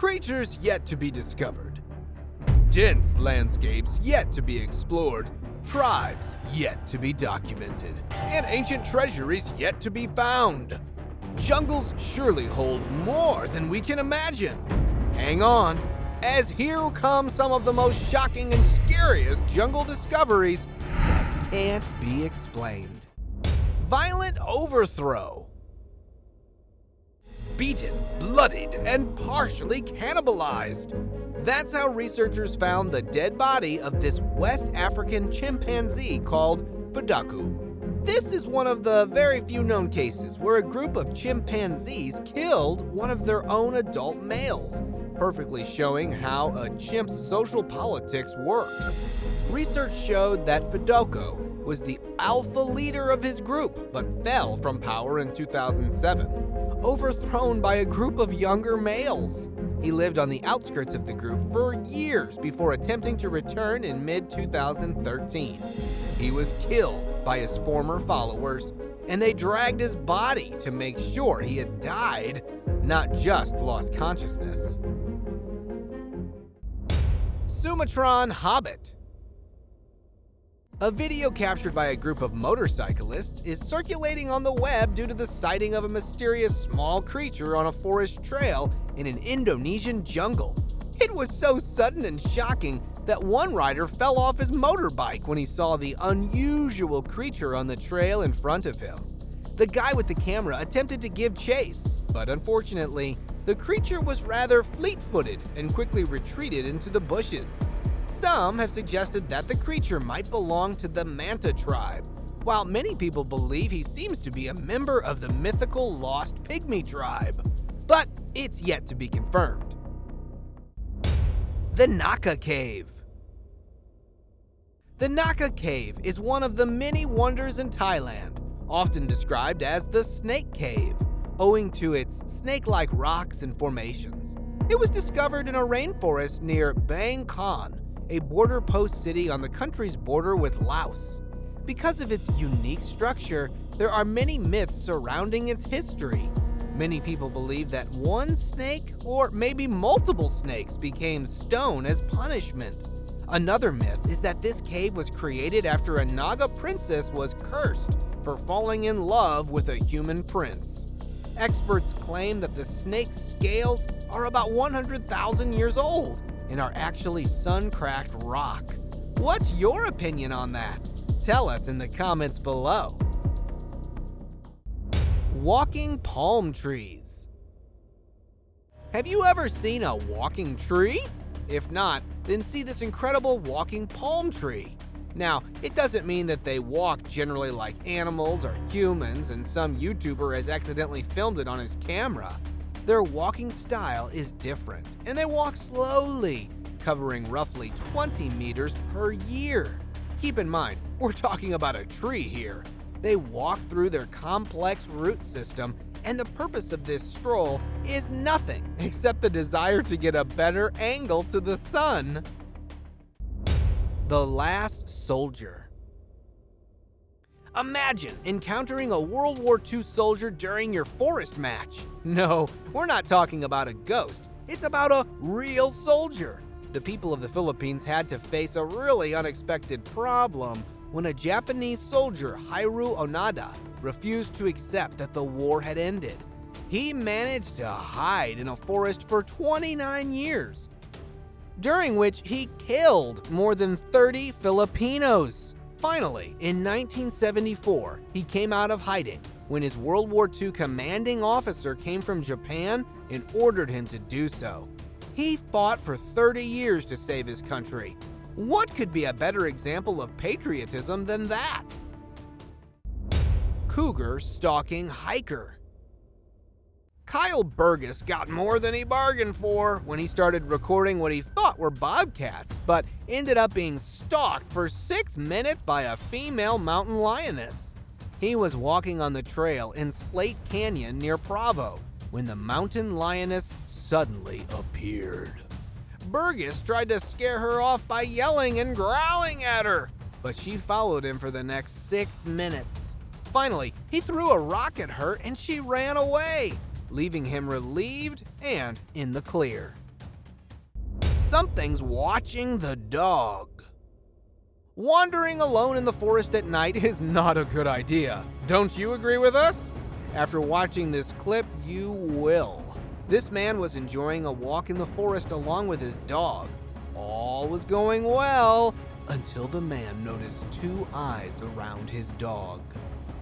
Creatures yet to be discovered. Dense landscapes yet to be explored. Tribes yet to be documented. And ancient treasuries yet to be found. Jungles surely hold more than we can imagine. Hang on, as here come some of the most shocking and scariest jungle discoveries that can't be explained. Violent overthrow. Beaten, bloodied, and partially cannibalized. That's how researchers found the dead body of this West African chimpanzee called VANUATU. This is one of the very few known cases where a group of chimpanzees killed one of their own adult males, perfectly showing how a chimp's social politics works. Research showed that VANUATU was the alpha leader of his group, but fell from power in 2007, overthrown by a group of younger males. He lived on the outskirts of the group for years before attempting to return in mid-2013. He was killed by his former followers, and they dragged his body to make sure he had died, not just lost consciousness. SUMATRAN HOBBIT. A video captured by a group of motorcyclists is circulating on the web due to the sighting of a mysterious small creature on a forest trail in an Indonesian jungle. It was so sudden and shocking that one rider fell off his motorbike when he saw the unusual creature on the trail in front of him. The guy with the camera attempted to give chase, but unfortunately, the creature was rather fleet-footed and quickly retreated into the bushes. Some have suggested that the creature might belong to the Manta tribe, while many people believe he seems to be a member of the mythical Lost Pygmy tribe. But it's yet to be confirmed. The NAKA Cave. The NAKA Cave is one of the many wonders in Thailand, often described as the Snake Cave, owing to its snake-like rocks and formations. It was discovered in a rainforest near Bang Kon, a border post city on the country's border with Laos. Because of its unique structure, there are many myths surrounding its history. Many people believe that one snake, or maybe multiple snakes, became stone as punishment. Another myth is that this cave was created after a Naga princess was cursed for falling in love with a human prince. Experts claim that the snake's scales are about 100,000 years old and are actually sun-cracked rock. What's your opinion on that? Tell us in the comments below. Walking palm trees. Have you ever seen a walking tree? If not, then see this incredible walking palm tree. Now, it doesn't mean that they walk generally like animals or humans and some YouTuber has accidentally filmed it on his camera. Their walking style is different, and they walk slowly, covering roughly 20 meters per year. Keep in mind, we're talking about a tree here. They walk through their complex root system, and the purpose of this stroll is nothing except the desire to get a better angle to the sun. The Last Soldier. Imagine encountering a World War II soldier during your forest match. No, we're not talking about a ghost. It's about a real soldier. The people of the Philippines had to face a really unexpected problem when a Japanese soldier, Hiru Onada, refused to accept that the war had ended. He managed to hide in a forest for 29 years, during which he killed more than 30 Filipinos. Finally, in 1974, he came out of hiding when his World War II commanding officer came from Japan and ordered him to do so. He fought for 30 years to save his country. What could be a better example of patriotism than that? Cougar stalking hiker. Kyle Burgess got more than he bargained for when he started recording what he thought were bobcats, but ended up being stalked for 6 minutes by a female mountain lioness. He was walking on the trail in Slate Canyon near Provo when the mountain lioness suddenly appeared. Burgess tried to scare her off by yelling and growling at her, but she followed him for the next 6 minutes. Finally, he threw a rock at her and she ran away, leaving him relieved and in the clear. something's watching the dog. Wandering alone in the forest at night is not a good idea. Don't you agree with us? After watching this clip, you will. This man was enjoying a walk in the forest along with his dog. All was going well until the man noticed two eyes around his dog.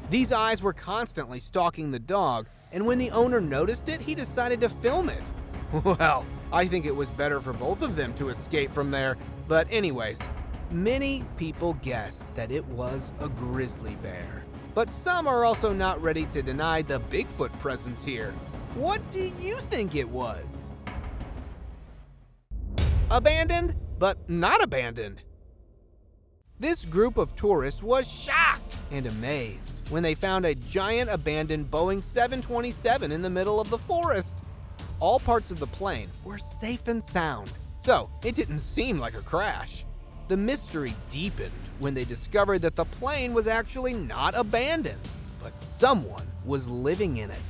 These eyes were constantly stalking the dog, and when the owner noticed it, he decided to film it. Well, I think it was better for both of them to escape from there. But anyways, many people guessed that it was a grizzly bear. But some are also not ready to deny the Bigfoot presence here. What do you think it was? Abandoned, but not abandoned. This group of tourists was shocked and amazed when they found a giant abandoned Boeing 727 in the middle of the forest. All parts of the plane were safe and sound, so it didn't seem like a crash. The mystery deepened when they discovered that the plane was actually not abandoned, but someone was living in it.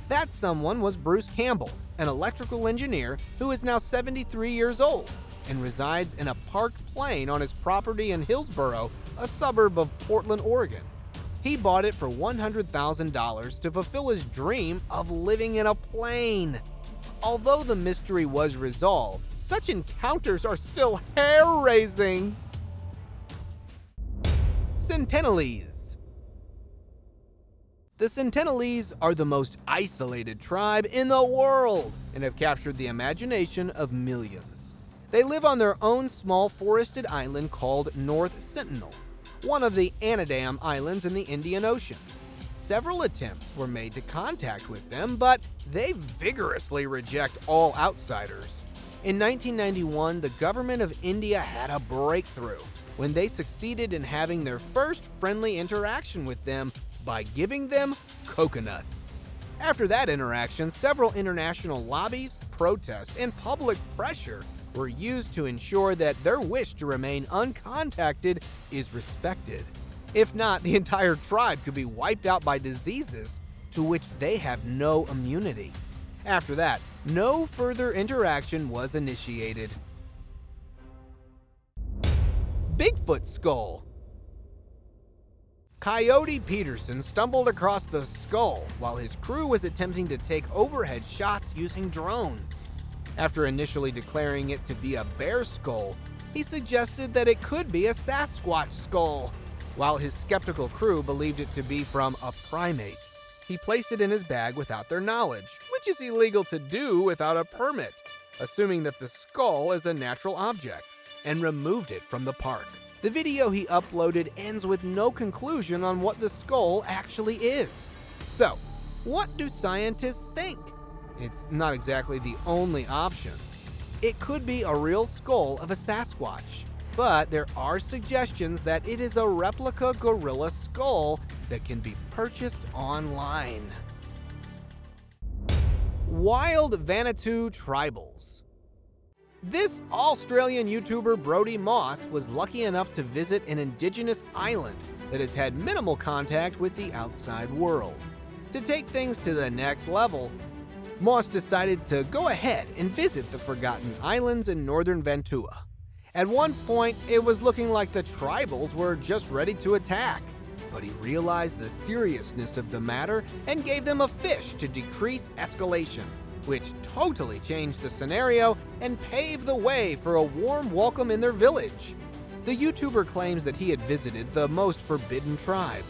That someone was Bruce Campbell, an electrical engineer who is now 73 years old and resides in a parked plane on his property in Hillsboro, a suburb of Portland, Oregon. He bought it for $100,000 to fulfill his dream of living in a plane. Although the mystery was resolved, such encounters are still hair-raising. Sentinelese. The Sentinelese are the most isolated tribe in the world and have captured the imagination of millions. They live on their own small forested island called North Sentinel, one of the Anadam Islands in the Indian Ocean. Several attempts were made to contact with them, but they vigorously reject all outsiders. In 1991, the government of India had a breakthrough when they succeeded in having their first friendly interaction with them by giving them coconuts. After that interaction, several international lobbies, protests, and public pressure were used to ensure that their wish to remain uncontacted is respected. If not, the entire tribe could be wiped out by diseases to which they have no immunity. After that, no further interaction was initiated. Bigfoot skull. Coyote Peterson stumbled across the skull while his crew was attempting to take overhead shots using drones. After initially declaring it to be a bear skull, he suggested that it could be a Sasquatch skull, while his skeptical crew believed it to be from a primate. He placed it in his bag without their knowledge, which is illegal to do without a permit, assuming that the skull is a natural object, and removed it from the park. The video he uploaded ends with no conclusion on what the skull actually is. So, what do scientists think? It's not exactly the only option. It could be a real skull of a Sasquatch, but there are suggestions that it is a replica gorilla skull that can be purchased online. Wild VANUATU tribals. This Australian YouTuber Brody Moss was lucky enough to visit an indigenous island that has had minimal contact with the outside world. To take things to the next level, Moss decided to go ahead and visit the Forgotten Islands in northern Vanuatu. At one point, it was looking like the tribals were just ready to attack, but he realized the seriousness of the matter and gave them a fish to decrease escalation, which totally changed the scenario and paved the way for a warm welcome in their village. The YouTuber claims that he had visited the most forbidden tribe,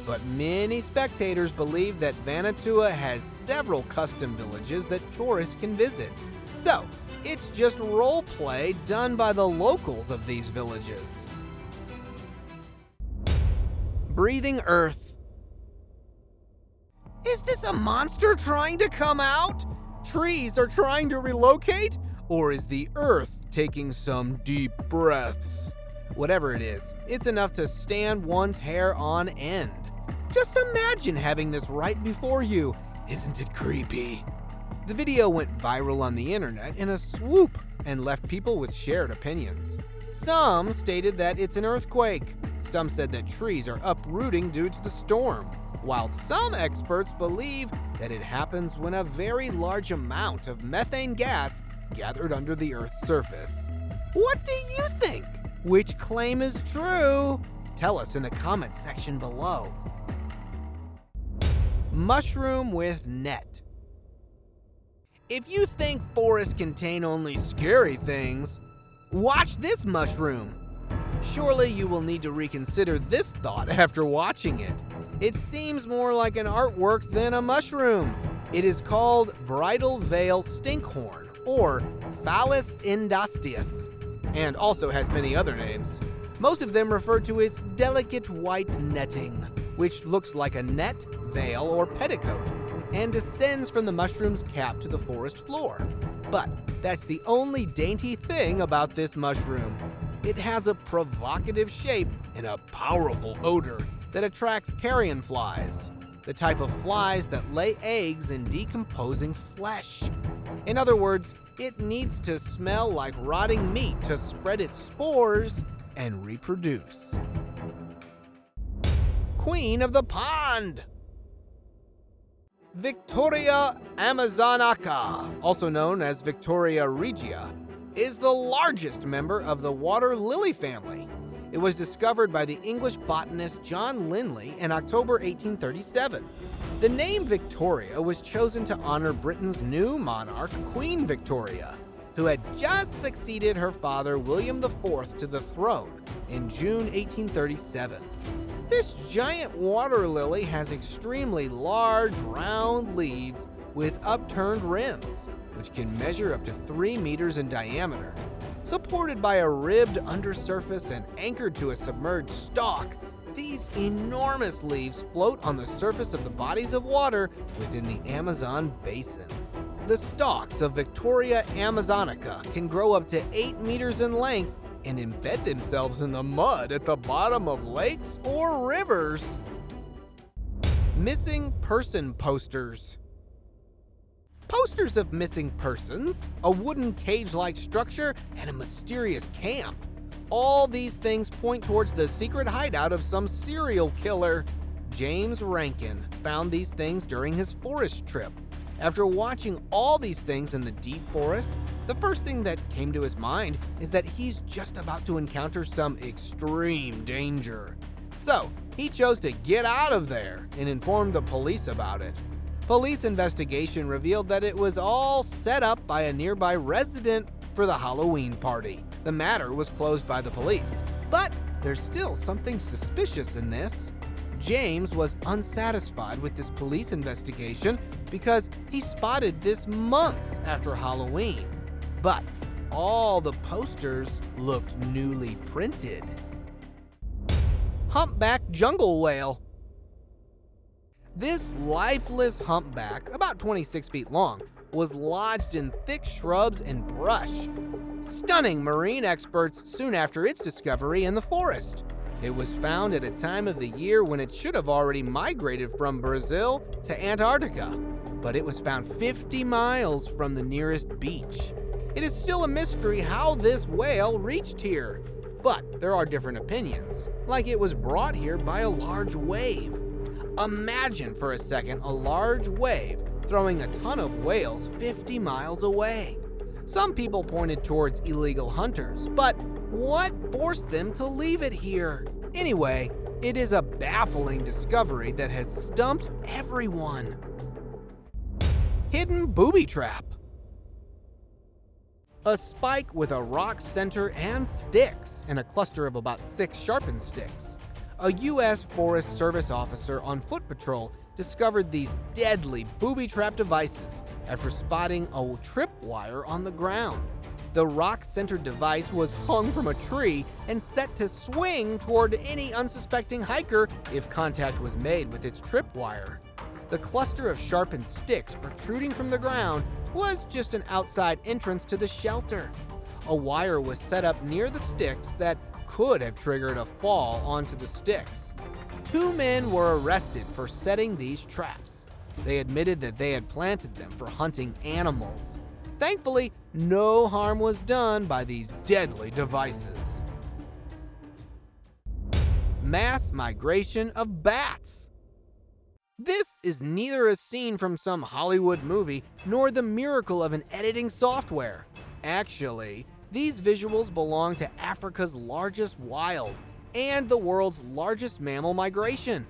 but many spectators believe that Vanuatu has several custom villages that tourists can visit. So, it's just role play done by the locals of these villages. Breathing Earth. Is this a monster trying to come out? Trees are trying to relocate? Or is the Earth taking some deep breaths? Whatever it is, it's enough to stand one's hair on end. Just imagine having this right before you. Isn't it creepy? The video went viral on the internet in a swoop and left people with shared opinions. Some stated that it's an earthquake. Some said that trees are uprooting due to the storm, while some experts believe that it happens when a very large amount of methane gas gathered under the Earth's surface. What do you think? Which claim is true? Tell us in the comments section below. Mushroom with net. If you think forests contain only scary things, watch this mushroom. Surely you will need to reconsider this thought after watching it. It seems more like an artwork than a mushroom. It is called bridal veil stinkhorn, or Phallus industius, and also has many other names. Most of them refer to its delicate white netting, which looks like a net, veil, or petticoat, and descends from the mushroom's cap to the forest floor. But that's the only dainty thing about this mushroom. It has a provocative shape and a powerful odor that attracts carrion flies, the type of flies that lay eggs in decomposing flesh. In other words, it needs to smell like rotting meat to spread its spores and reproduce. Queen of the Pond. Victoria amazonica, also known as Victoria regia, is the largest member of the water lily family. It was discovered by the English botanist John Linley in October 1837. The name Victoria was chosen to honor Britain's new monarch, Queen Victoria, who had just succeeded her father William IV to the throne in June 1837. This giant water lily has extremely large, round leaves with upturned rims, which can measure up to 3 meters in diameter. Supported by a ribbed undersurface and anchored to a submerged stalk, these enormous leaves float on the surface of the bodies of water within the Amazon basin. The stalks of Victoria amazonica can grow up to 8 meters in length and embed themselves in the mud at the bottom of lakes or rivers. Missing person posters. Posters of missing persons, a wooden cage-like structure, and a mysterious camp. All these things point towards the secret hideout of some serial killer. James Rankin found these things during his forest trip. After watching all these things in the deep forest, the first thing that came to his mind is that he's just about to encounter some extreme danger. So, he chose to get out of there and informed the police about it. Police investigation revealed that it was all set up by a nearby resident for the Halloween party. The matter was closed by the police, but there's still something suspicious in this. James was unsatisfied with this police investigation because he spotted this months after Halloween. But all the posters looked newly printed. Humpback jungle whale. This lifeless humpback, about 26 feet long, was lodged in thick shrubs and brush, stunning marine experts soon after its discovery in the forest. It was found at a time of the year when it should have already migrated from Brazil to Antarctica, but it was found 50 miles from the nearest beach. It is still a mystery how this whale reached here, but there are different opinions, like it was brought here by a large wave. Imagine for a second a large wave throwing a ton of whales 50 miles away. Some people pointed towards illegal hunters, but what forced them to leave it here? Anyway, it is a baffling discovery that has stumped everyone. Hidden booby trap. A spike with a rock center and sticks, and a cluster of about 6 sharpened sticks. A U.S. Forest Service officer on foot patrol discovered these deadly booby trap devices after spotting a tripwire on the ground. The rock-centered device was hung from a tree and set to swing toward any unsuspecting hiker if contact was made with its tripwire. The cluster of sharpened sticks protruding from the ground was just an outside entrance to the shelter. A wire was set up near the sticks that could have triggered a fall onto the sticks. 2 men were arrested for setting these traps. They admitted that they had planted them for hunting animals. Thankfully, no harm was done by these deadly devices. Mass migration of bats. This is neither a scene from some Hollywood movie nor the miracle of an editing software. Actually, these visuals belong to Africa's largest wild and the world's largest mammal migration,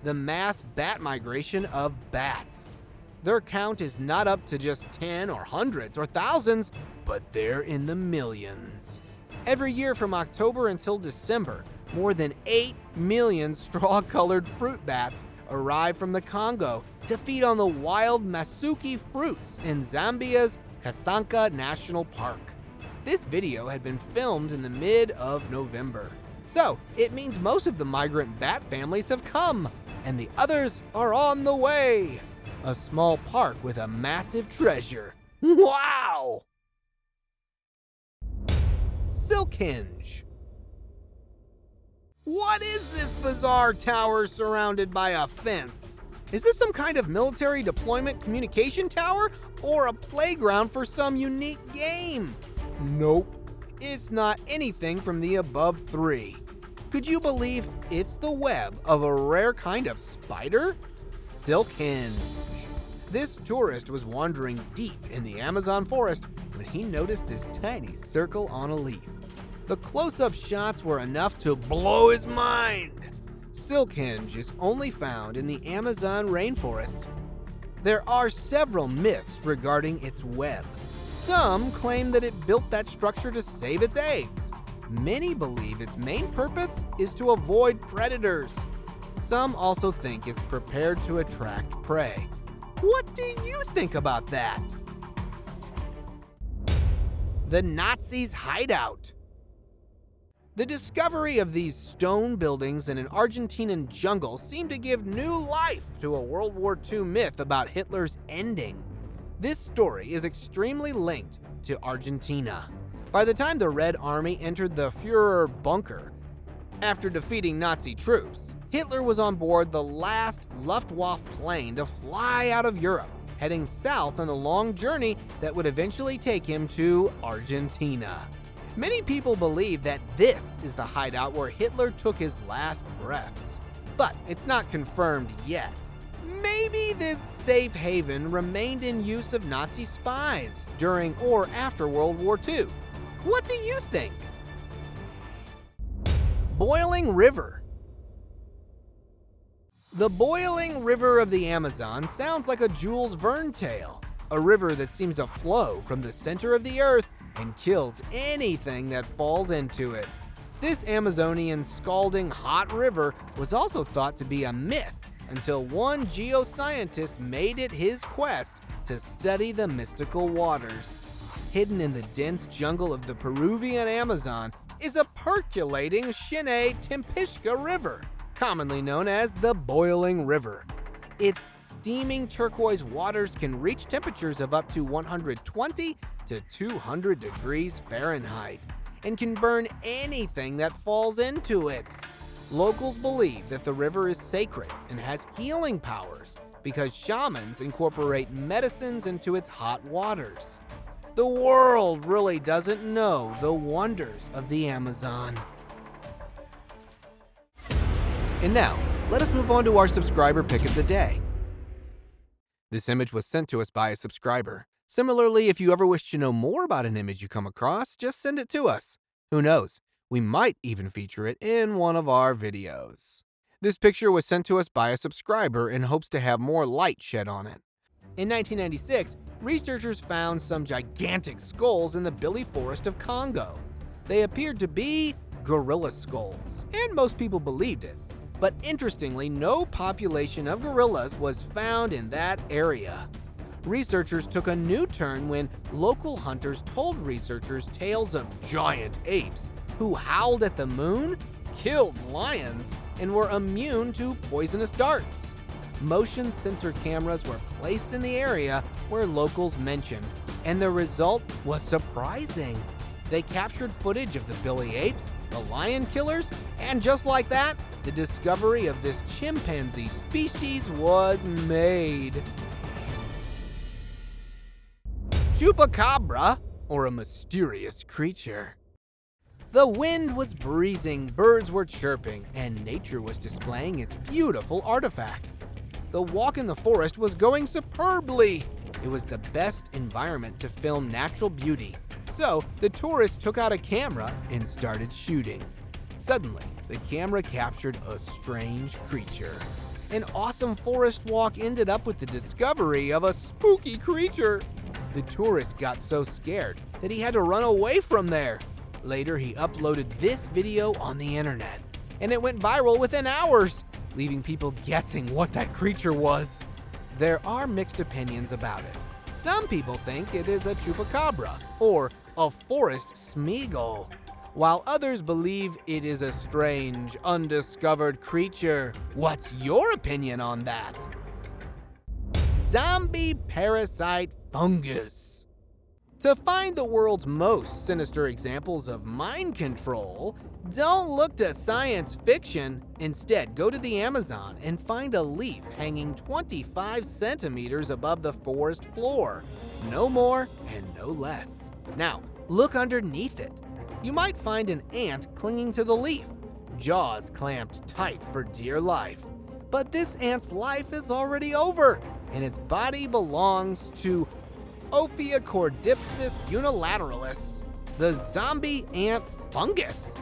the mass bat migration of bats. Their count is not up to just 10 or hundreds or thousands, but they're in the millions. Every year from October until December, more than 8 million straw-colored fruit bats arrive from the Congo to feed on the wild masuki fruits in Zambia's Kasanka National Park. This video had been filmed in the mid of November. So, it means most of the migrant bat families have come, and the others are on the way. A small park with a massive treasure. Wow! Silkhinge. What is this bizarre tower surrounded by a fence? Is this some kind of military deployment communication tower or a playground for some unique game? Nope, it's not anything from the above three. Could you believe it's the web of a rare kind of spider? Silkhinge. This tourist was wandering deep in the Amazon forest when he noticed this tiny circle on a leaf. The close-up shots were enough to blow his mind. Silkhinge is only found in the Amazon rainforest. There are several myths regarding its web. Some claim that it built that structure to save its eggs. Many believe its main purpose is to avoid predators. Some also think it's prepared to attract prey. What do you think about that? The Nazis' hideout. The discovery of these stone buildings in an Argentinian jungle seemed to give new life to a World War II myth about Hitler's ending. This story is extremely linked to Argentina. By the time the Red Army entered the Führer bunker, after defeating Nazi troops, Hitler was on board the last Luftwaffe plane to fly out of Europe, heading south on a long journey that would eventually take him to Argentina. Many people believe that this is the hideout where Hitler took his last breaths, but it's not confirmed yet. Maybe this safe haven remained in use of Nazi spies during or after World War II. What do you think? Boiling River. The boiling river of the Amazon sounds like a Jules Verne tale, a river that seems to flow from the center of the earth and kills anything that falls into it. This Amazonian scalding hot river was also thought to be a myth until one geoscientist made it his quest to study the mystical waters. Hidden in the dense jungle of the Peruvian Amazon is a percolating Shinay Tempishka River, commonly known as the Boiling River. Its steaming turquoise waters can reach temperatures of up to 120 to 200 degrees Fahrenheit and can burn anything that falls into it. Locals believe that the river is sacred and has healing powers because shamans incorporate medicines into its hot waters. The world really doesn't know the wonders of the Amazon. And now, let us move on to our subscriber pick of the day. This image was sent to us by a subscriber. Similarly, if you ever wish to know more about an image you come across, just send it to us. Who knows, we might even feature it in one of our videos. This picture was sent to us by a subscriber in hopes to have more light shed on it. In 1996, researchers found some gigantic skulls in the Billy Forest of Congo. They appeared to be gorilla skulls, and most people believed it. But interestingly, no population of gorillas was found in that area. Researchers took a new turn when local hunters told researchers tales of giant apes who howled at the moon, killed lions, and were immune to poisonous darts. Motion sensor cameras were placed in the area where locals mentioned, and the result was surprising. They captured footage of the Billy apes, the lion killers, and just like that, the discovery of this chimpanzee species was made. Chupacabra, or a mysterious creature. The wind was breezing, birds were chirping, and nature was displaying its beautiful artifacts. the walk in the forest was going superbly. It was the best environment to film natural beauty, so the tourists took out a camera and started shooting. Suddenly, the camera captured a strange creature. An awesome forest walk ended up with the discovery of a spooky creature. The tourist got so scared that he had to run away from there. Later, he uploaded this video on the internet, and it went viral within hours, leaving people guessing what that creature was. There are mixed opinions about it. Some people think it is a chupacabra or a forest smeagol, while others believe it is a strange, undiscovered creature. What's your opinion on that? Zombie parasite fungus. To find the world's most sinister examples of mind control, don't look to science fiction. Instead, go to the Amazon and find a leaf hanging 25 centimeters above the forest floor. No more and no less. Now, look underneath it. You might find an ant clinging to the leaf, jaws clamped tight for dear life. But this ant's life is already over, and its body belongs to Ophiocordipsis unilateralis, the zombie ant fungus.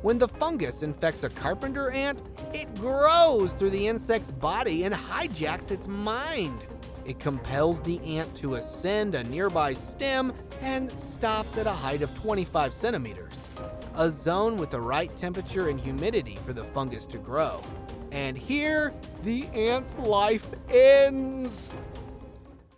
When the fungus infects a carpenter ant, it grows through the insect's body and hijacks its mind. It compels the ant to ascend a nearby stem and stops at a height of 25 centimeters, a zone with the right temperature and humidity for the fungus to grow. And here, the ant's life ends.